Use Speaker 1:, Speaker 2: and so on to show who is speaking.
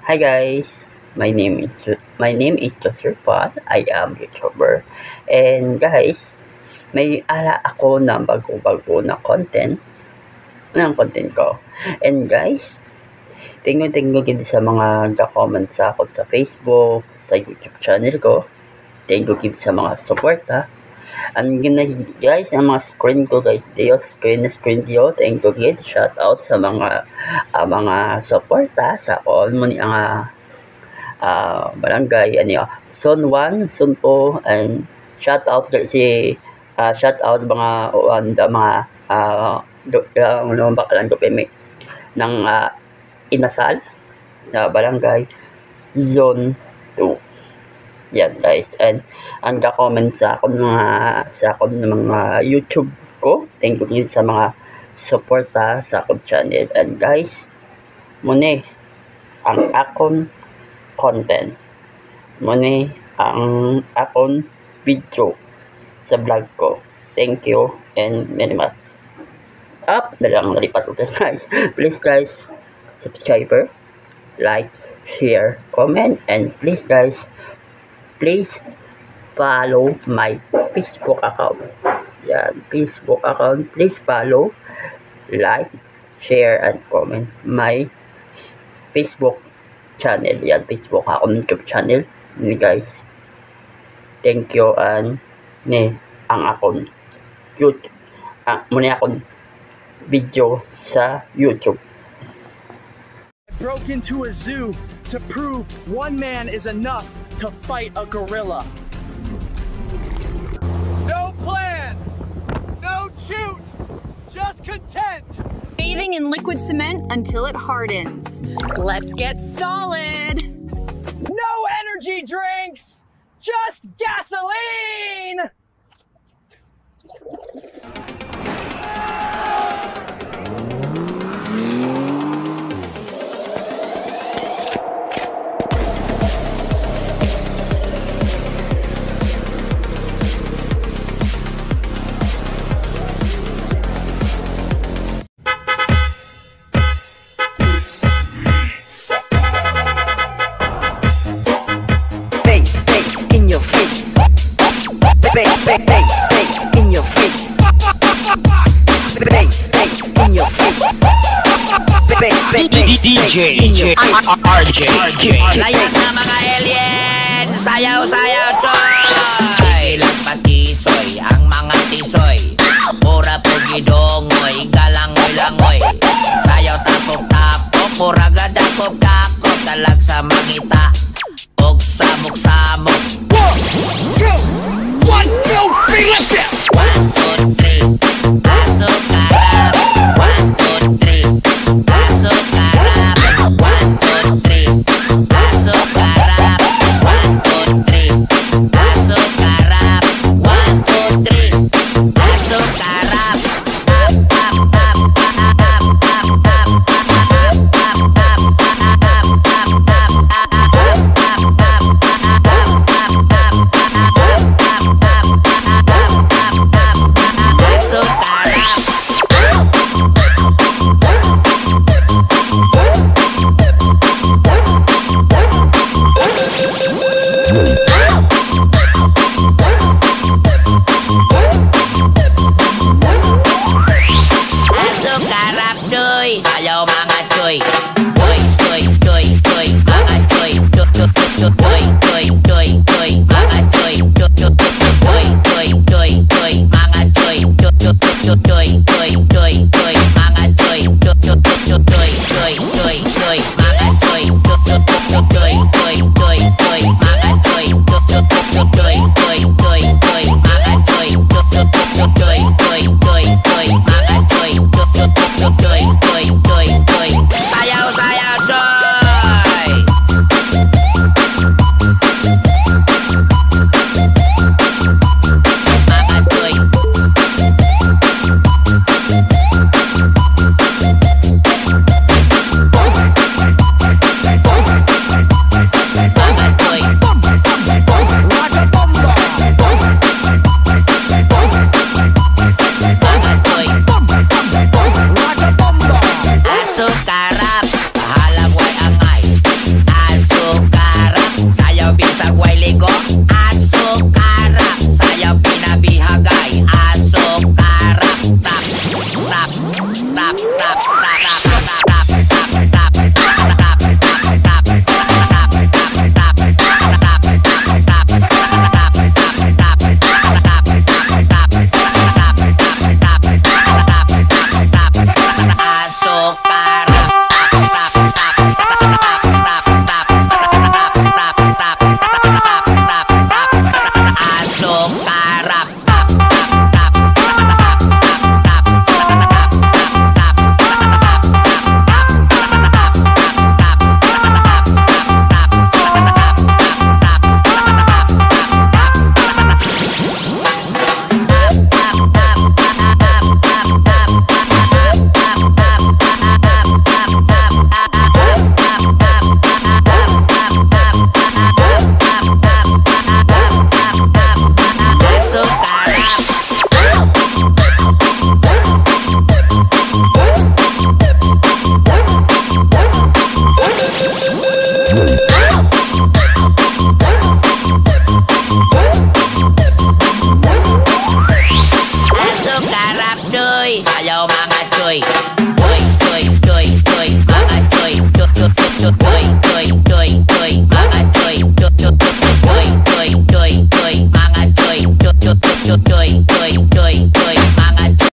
Speaker 1: Hi guys, my name is Joseph Paul. I am YouTuber. And guys, may ala ako na bago-bago na content ko. And guys, thank you gid sa mga ga-comment sa ako sa Facebook, sa YouTube channel ko. Thank you gid sa mga suporta. Ang guys, ang mga screen ko guys, screen diyo. Thank you gid. Shout out sa mga suporta sa all mo ni ang barangay Zone 1, Zone 2, and shout out mga bakalan ko pemi ng Inasal na barangay Zone 2. Yan guys, and ang comment sa akong mga YouTube ko. Thank you sa mga suporta sa akong channel. And guys, muna ang akong content, muna ang akong video sa vlog ko. Thank you and very much. Up na lang nalipat ko guys. Please guys, subscriber, like, share, comment, and please guys, please follow my Facebook account. Yan, Facebook account. Please follow, like, share, and comment my Facebook channel. Yan, Facebook account, YouTube channel. Ni guys, thank you. And ang akong YouTube, muna akong video sa YouTube.
Speaker 2: Broke into a zoo to prove one man is enough to fight a gorilla. No plan, no shoot, just content.
Speaker 3: Bathing in liquid cement until it hardens. Let's get solid.
Speaker 2: No energy drinks, just gasoline.
Speaker 4: Bass in your face. Bass in your face.
Speaker 5: DJ RJ.
Speaker 6: Layak na mga alien, sayaw-sayaw choy. Ilang patisoy, ang mga tisoy. Pura pugidongoy, galangoy-langoy. Sayaw tapok-tapok, pura gadakop-dakop. Talag sa mangita, og sa muksa.